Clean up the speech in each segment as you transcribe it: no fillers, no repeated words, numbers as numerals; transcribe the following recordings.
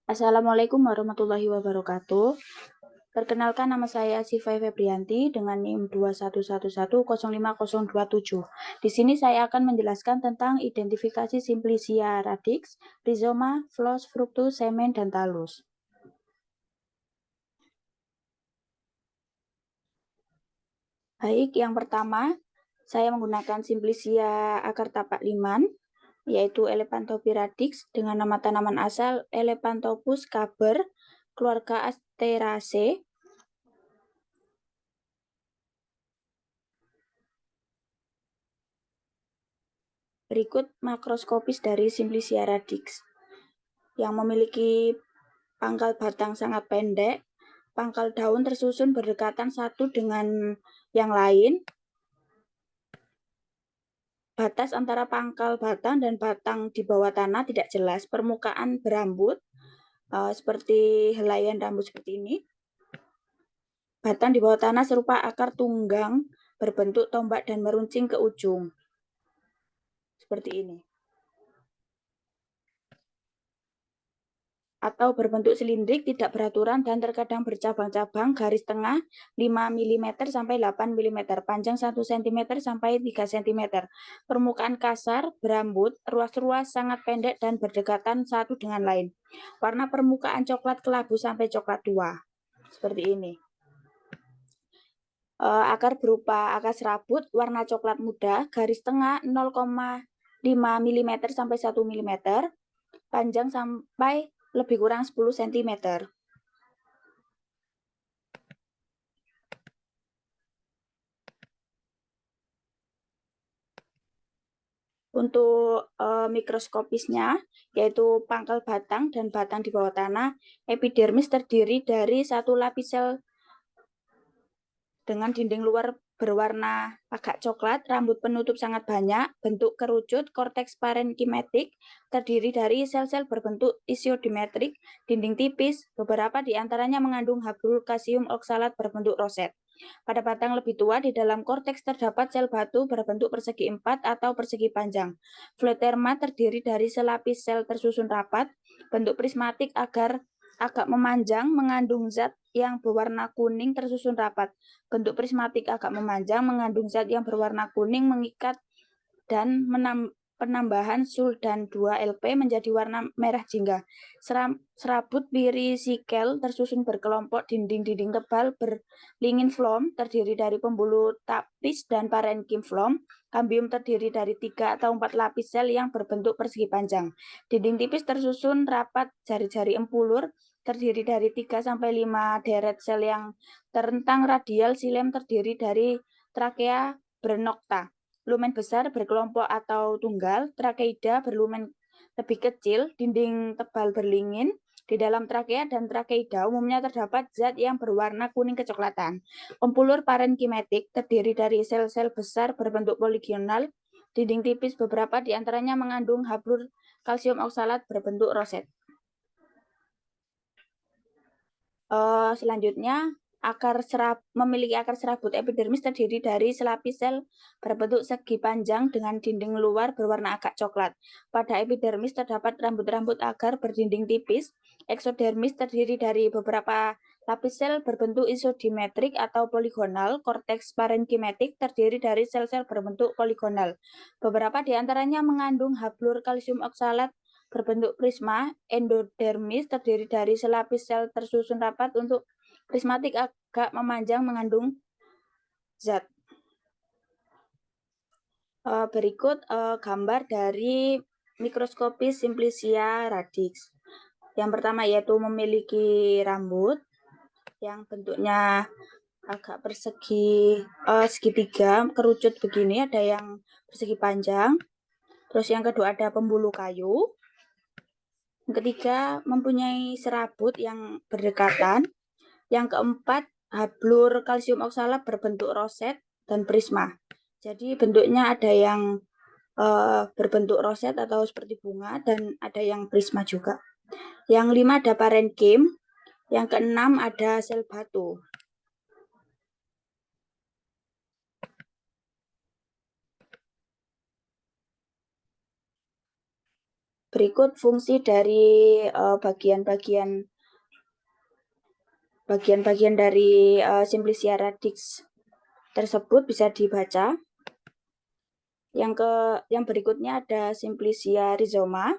Assalamualaikum warahmatullahi wabarakatuh. Perkenalkan, nama saya Sifai Febrianti dengan NIM 2111050027. Di sini saya akan menjelaskan tentang identifikasi Simplicia radix, Rhizoma, Phlos, Fructus, Semen, dan Thallus. Baik, yang pertama saya menggunakan Simplicia akar tapak liman, yaitu Elephantopyradix dengan nama tanaman asal Elephanthopus caber, keluarga Asteraceae. Berikut makroskopis dari Simplicia radix yang memiliki pangkal batang sangat pendek, pangkal daun tersusun berdekatan satu dengan yang lain. Batas antara pangkal batang dan batang di bawah tanah tidak jelas. Permukaan berambut seperti helaian rambut seperti ini. Batang di bawah tanah serupa akar tunggang berbentuk tombak dan meruncing ke ujung. Seperti ini. Atau berbentuk silindrik, tidak beraturan, dan terkadang bercabang-cabang, garis tengah 5 mm sampai 8 mm, panjang 1 cm sampai 3 cm. Permukaan kasar, berambut, ruas-ruas sangat pendek dan berdekatan satu dengan lain. Warna permukaan coklat kelabu sampai coklat tua. Seperti ini. Akar berupa akar serabut, warna coklat muda, garis tengah 0,5 mm sampai 1 mm, panjang sampai lebih kurang 10 cm. Untuk mikroskopisnya, yaitu pangkal batang dan batang di bawah tanah, epidermis terdiri dari satu lapis sel dengan dinding luar berwarna agak coklat, rambut penutup sangat banyak, bentuk kerucut, korteks parenkimatik, terdiri dari sel-sel berbentuk isiodimetrik, dinding tipis, beberapa di antaranya mengandung hablur kalsium oksalat berbentuk roset. Pada batang lebih tua, di dalam korteks terdapat sel batu berbentuk persegi 4 atau persegi panjang. Phloterma terdiri dari selapis sel tersusun rapat, bentuk prismatik agar agak memanjang, mengandung zat yang berwarna kuning tersusun rapat. Bentuk prismatik agak memanjang, mengandung zat yang berwarna kuning, mengikat dan penambahan sul dan 2LP menjadi warna merah jingga. Serabut pirisikel tersusun berkelompok, dinding-dinding tebal berlingin phloem terdiri dari pembuluh tapis dan parenkim phloem. Kambium terdiri dari 3 atau 4 lapis sel yang berbentuk persegi panjang. Dinding tipis tersusun rapat, jari-jari empulur terdiri dari 3 sampai 5 deret sel yang terentang radial. Silem terdiri dari trakea bernokta. Lumen besar berkelompok atau tunggal, trakeida berlumen lebih kecil, dinding tebal berlingin. Di dalam trakea dan trakeida umumnya terdapat zat yang berwarna kuning kecoklatan. Pembuluh parenkimatik terdiri dari sel-sel besar berbentuk poligonal, dinding tipis, beberapa di antaranya mengandung hablur kalsium oksalat berbentuk roset. Selanjutnya, memiliki akar serabut. Epidermis terdiri dari selapis sel berbentuk segi panjang dengan dinding luar berwarna agak coklat. Pada epidermis terdapat rambut-rambut agar berdinding tipis. Eksodermis terdiri dari beberapa lapis sel berbentuk isodimetrik atau poligonal. Korteks parenkimatik terdiri dari sel-sel berbentuk poligonal. Beberapa di antaranya mengandung hablur kalsium oksalat berbentuk prisma. Endodermis terdiri dari selapis sel tersusun rapat untuk prismatik agak memanjang, mengandung zat. Berikut gambar dari mikroskopis Simplicia radix. Yang pertama yaitu memiliki rambut yang bentuknya agak persegi segitiga, kerucut begini, ada yang persegi panjang. Terus yang kedua ada pembuluh kayu. Yang ketiga mempunyai serabut yang berdekatan. Yang keempat hablur kalsium oksalat berbentuk roset dan prisma. Jadi bentuknya ada yang berbentuk roset atau seperti bunga dan ada yang prisma juga. Yang lima ada parenkim. Yang keenam ada sel batu. Berikut fungsi dari bagian-bagian dari Simplicia radix tersebut bisa dibaca. Yang berikutnya ada Simplicia rhizoma.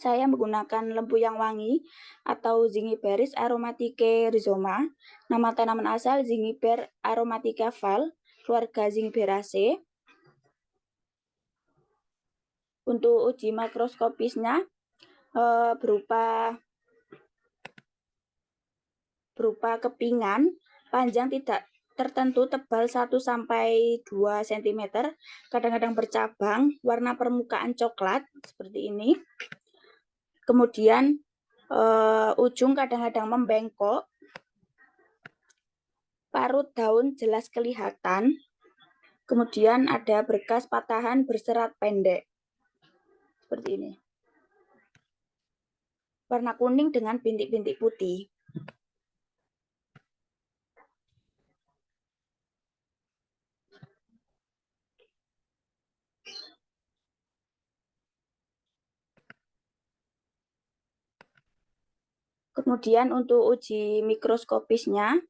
Saya menggunakan lembu yang wangi atau Zingiberis aromaticae rhizoma. Nama tanaman asal Zingiber aromatica Val, keluarga Zingiberaceae. Untuk uji makroskopisnya berupa kepingan panjang tidak tertentu, tebal 1-2 cm, kadang-kadang bercabang, warna permukaan coklat seperti ini. Kemudian ujung kadang-kadang membengkok, parut daun jelas kelihatan. Kemudian ada berkas patahan berserat pendek seperti ini. Warna kuning dengan bintik-bintik putih. Kemudian untuk uji mikroskopisnya,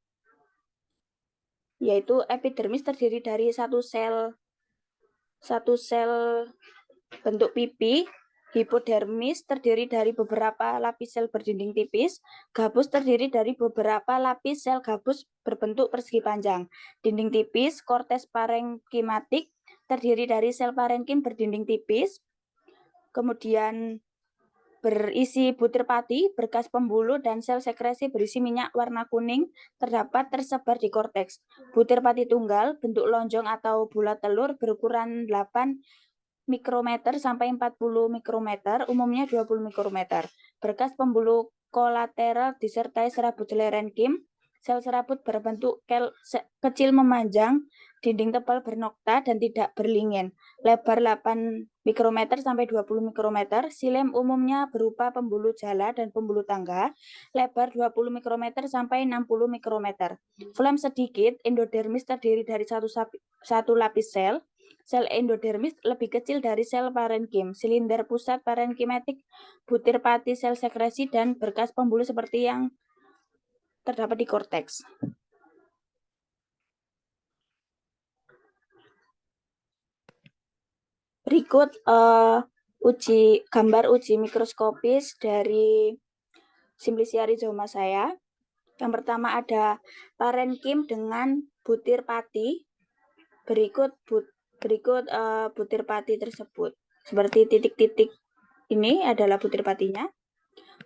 yaitu epidermis terdiri dari satu sel bentuk pipi, hipodermis terdiri dari beberapa lapis sel berdinding tipis, gabus terdiri dari beberapa lapis sel gabus berbentuk persegi panjang, dinding tipis, kortes parenkimatik terdiri dari sel parenkim berdinding tipis, kemudian berisi butir pati, berkas pembuluh, dan sel sekresi berisi minyak warna kuning terdapat tersebar di korteks. Butir pati tunggal, bentuk lonjong atau bulat telur berukuran 8 mikrometer sampai 40 mikrometer, umumnya 20 mikrometer. Berkas pembuluh kolateral disertai serabut selenkim, sel serabut berbentuk kecil memanjang, dinding tebal bernokta dan tidak berlingen, lebar 8 mikrometer sampai 20 mikrometer, silem umumnya berupa pembuluh jala dan pembuluh tangga, lebar 20 mikrometer sampai 60 mikrometer. Flem sedikit, endodermis terdiri dari satu lapis sel endodermis lebih kecil dari sel parenkim, silinder pusat parenkimatik, butir pati sel sekresi, dan berkas pembuluh seperti yang terdapat di korteks. Berikut gambar uji mikroskopis dari Simplicia rhizoma saya. Yang pertama ada parenkim dengan butir pati. Berikut butir pati tersebut. Seperti titik-titik ini adalah butir patinya.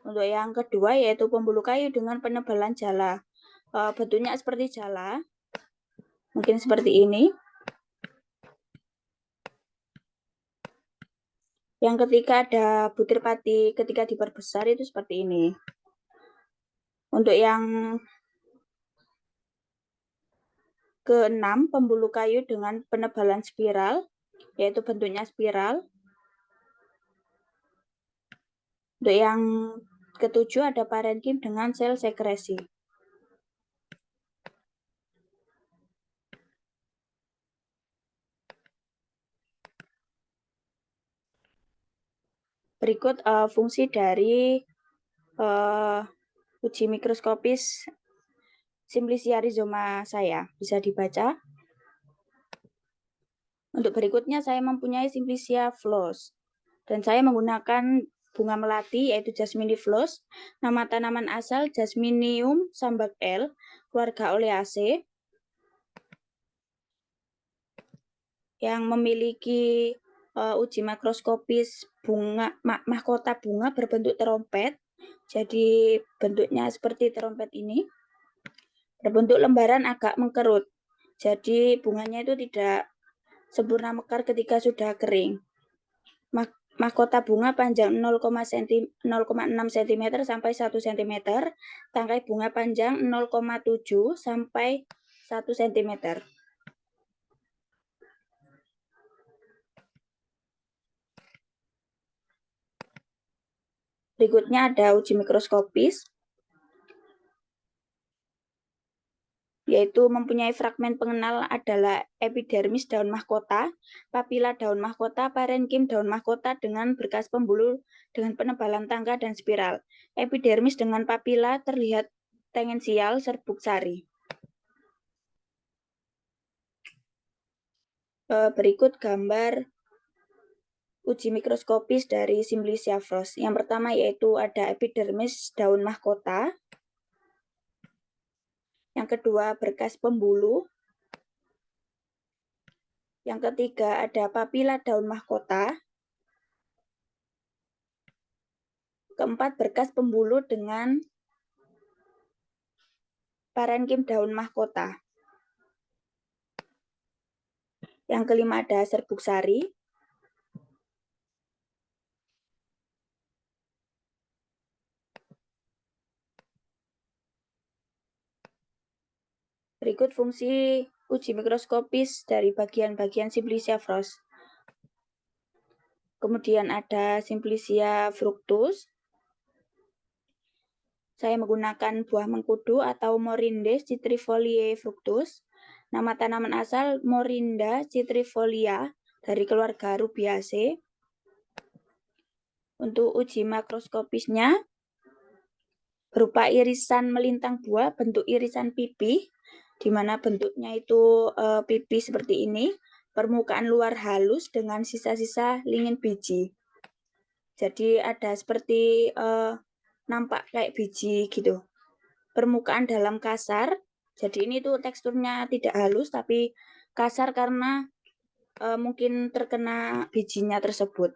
Untuk yang kedua yaitu pembuluh kayu dengan penebalan jala. Bentuknya seperti jala. Mungkin seperti ini. Yang ketiga ada butir pati ketika diperbesar itu seperti ini. Untuk yang keenam, pembuluh kayu dengan penebalan spiral, yaitu bentuknya spiral. Untuk yang ketujuh ada parenkim dengan sel sekresi. Berikut fungsi dari uji mikroskopis Simplicia rhizoma saya. Bisa dibaca. Untuk berikutnya saya mempunyai Simplicia flos. Dan saya menggunakan bunga melati yaitu Jasminiflos. Nama tanaman asal Jasminium Sambac L, keluarga Oleaceae. Yang memiliki uji makroskopis mahkota bunga berbentuk terompet. Jadi bentuknya seperti terompet ini. Berbentuk lembaran agak mengkerut. Jadi bunganya itu tidak sempurna mekar ketika sudah kering. Mahkota bunga panjang 0,6 cm sampai 1 cm. Tangkai bunga panjang 0,7 sampai 1 cm. Berikutnya ada uji mikroskopis. yaitu mempunyai fragmen pengenal adalah epidermis daun mahkota, papila daun mahkota, parenkim daun mahkota dengan berkas pembuluh dengan penebalan tangga dan spiral. Epidermis dengan papila terlihat tangensial serbuk sari. Berikut gambar uji mikroskopis dari Simplicia frost. Yang pertama yaitu ada epidermis daun mahkota. Yang kedua berkas pembuluh. Yang ketiga ada papila daun mahkota. Keempat berkas pembuluh dengan parenkim daun mahkota. Yang kelima ada serbuk sari. Berikut fungsi uji mikroskopis dari bagian-bagian Simplicia frost. Kemudian ada Simplicia fructus. Saya menggunakan buah mengkudu atau Morinda citrifoliae fructus. Nama tanaman asal Morinda citrifolia dari keluarga Rubiaceae. Untuk uji makroskopisnya berupa irisan melintang buah bentuk irisan pipi, di mana bentuknya itu pipi seperti ini, permukaan luar halus dengan sisa-sisa lingin biji. Jadi ada seperti nampak kayak biji gitu. Permukaan dalam kasar, jadi ini tuh teksturnya tidak halus tapi kasar karena mungkin terkena bijinya tersebut.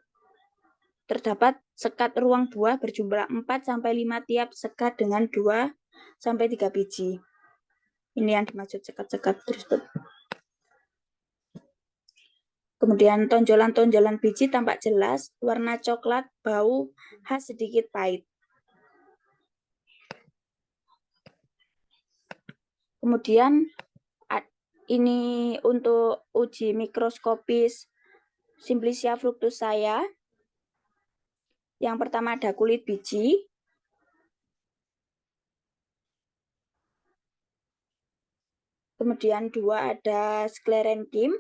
Terdapat sekat ruang buah berjumlah 4-5 tiap sekat dengan 2-3 biji. Ini yang dimaksud sekat-sekat tersebut. Kemudian tonjolan-tonjolan biji tampak jelas, warna coklat, bau khas sedikit pahit. Kemudian ini untuk uji mikroskopis Simplicia fructus saya. Yang pertama ada kulit biji. Kemudian 2 ada sklerenkim.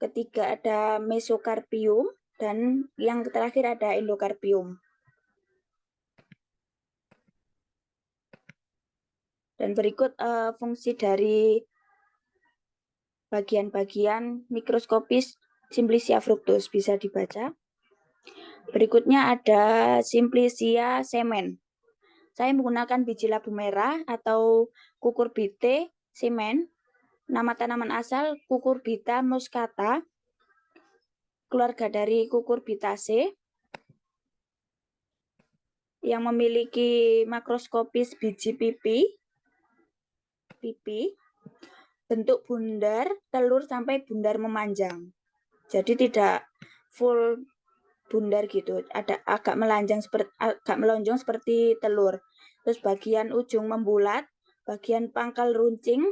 Ketiga ada mesokarpium. Dan yang terakhir ada endokarpium. Dan berikut fungsi dari bagian-bagian mikroskopis Simplicia fructus bisa dibaca. Berikutnya ada Simplicia semen. Saya menggunakan biji labu merah atau Cucurbitae semen. Nama tanaman asal Cucurbita muscata, keluarga dari Cucurbitaceae, yang memiliki makroskopis biji pipi, bentuk bundar, telur sampai bundar memanjang. Jadi tidak full bundar gitu, ada agak melonjong seperti telur. Terus bagian ujung membulat, bagian pangkal runcing.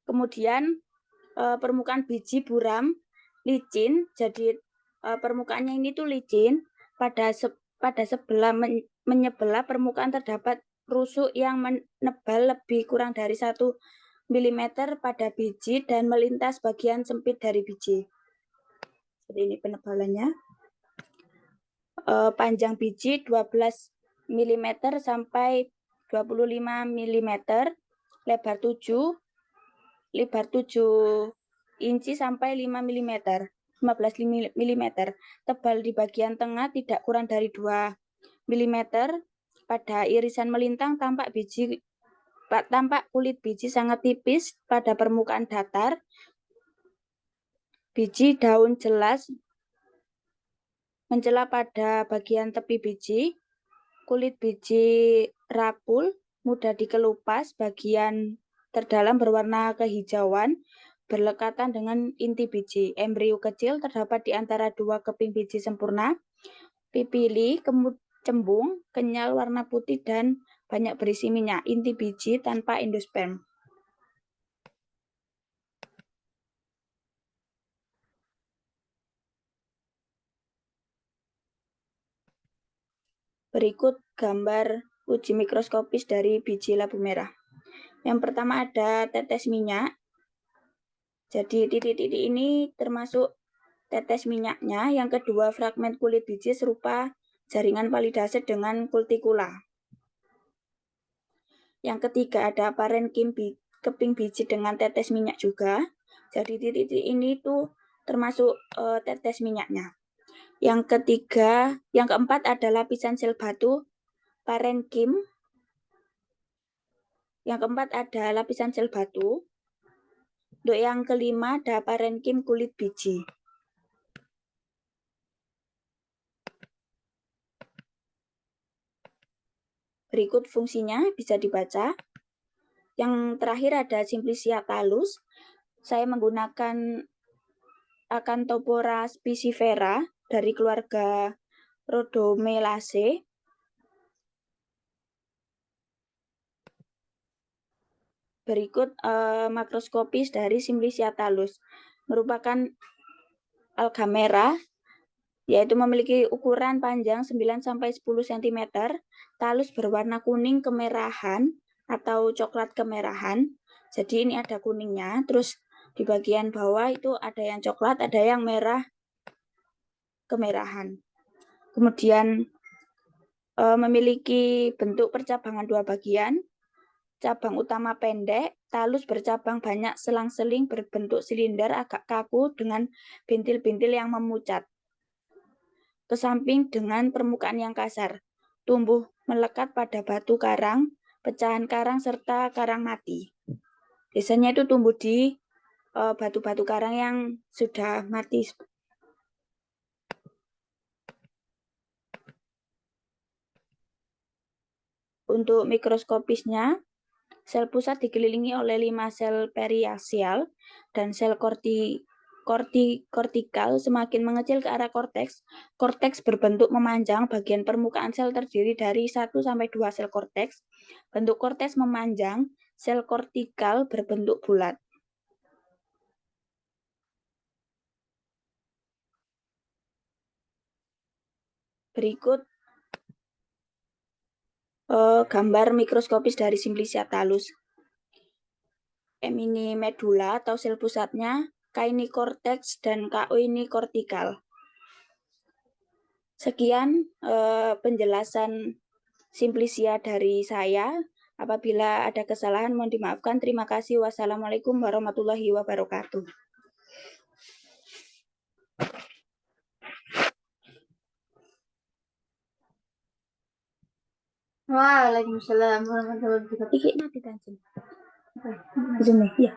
Kemudian permukaan biji buram, licin. Jadi permukaannya ini tuh licin. Pada sebelah menyebelah permukaan terdapat rusuk yang menebal lebih kurang dari 1 mm pada biji dan melintas bagian sempit dari biji. Seperti ini penebalannya. Panjang biji 12 mm sampai 25 mm, lebar 7 inci sampai 5 mm, 15 mm. Tebal di bagian tengah tidak kurang dari 2 mm. Pada irisan melintang tampak kulit biji sangat tipis pada permukaan datar. Biji daun jelas mencela pada bagian tepi biji. Kulit biji rapul, mudah dikelupas, bagian terdalam berwarna kehijauan, berlekatan dengan inti biji. Embrio kecil terdapat di antara 2 keping biji sempurna. Pipili, cembung, kenyal, warna putih, dan banyak berisi minyak. Inti biji tanpa endosperm. Berikut gambar uji mikroskopis dari biji labu merah. Yang pertama ada tetes minyak. Jadi titik-titik ini termasuk tetes minyaknya. Yang kedua fragmen kulit biji serupa jaringan validase dengan kultikula. Yang ketiga ada parenkim keping biji dengan tetes minyak juga. Jadi titik-titik ini tuh termasuk tetes minyaknya. Yang keempat ada lapisan sel batu parenkim. Yang keempat ada lapisan sel batu. Untuk yang kelima ada parenkim kulit biji. Berikut fungsinya bisa dibaca. Yang terakhir ada Simplicia thallus. Saya menggunakan Acanthopora spicifera dari keluarga Rhodomelaceae. Berikut makroskopis dari Simplicia thallus. Merupakan alga merah, yaitu memiliki ukuran panjang 9-10 cm, thallus berwarna kuning kemerahan atau coklat kemerahan. Jadi ini ada kuningnya, terus di bagian bawah itu ada yang coklat, ada yang merah kemerahan. Kemudian memiliki bentuk percabangan dua bagian. Cabang utama pendek, thallus bercabang banyak selang-seling berbentuk silinder agak kaku dengan bintil-bintil yang memucat ke samping dengan permukaan yang kasar. Tumbuh melekat pada batu karang, pecahan karang, serta karang mati. Biasanya itu tumbuh di batu-batu karang yang sudah mati. Untuk mikroskopisnya, sel pusat dikelilingi oleh 5 sel periaksial dan sel kortikal semakin mengecil ke arah korteks. Korteks berbentuk memanjang, bagian permukaan sel terdiri dari 1-2 sel korteks. Bentuk korteks memanjang, sel kortikal berbentuk bulat. Berikut gambar mikroskopis dari Simplicia thallus. M ini medula atau sel pusatnya, K ini korteks, dan KO ini kortikal. Sekian penjelasan Simplicia dari saya. Apabila ada kesalahan mohon dimaafkan. Terima kasih. Wassalamualaikum warahmatullahi wabarakatuh. Waalaikumsalam warahmatullahi wabarakatuh. Iki mati kan, Zoom. Ya.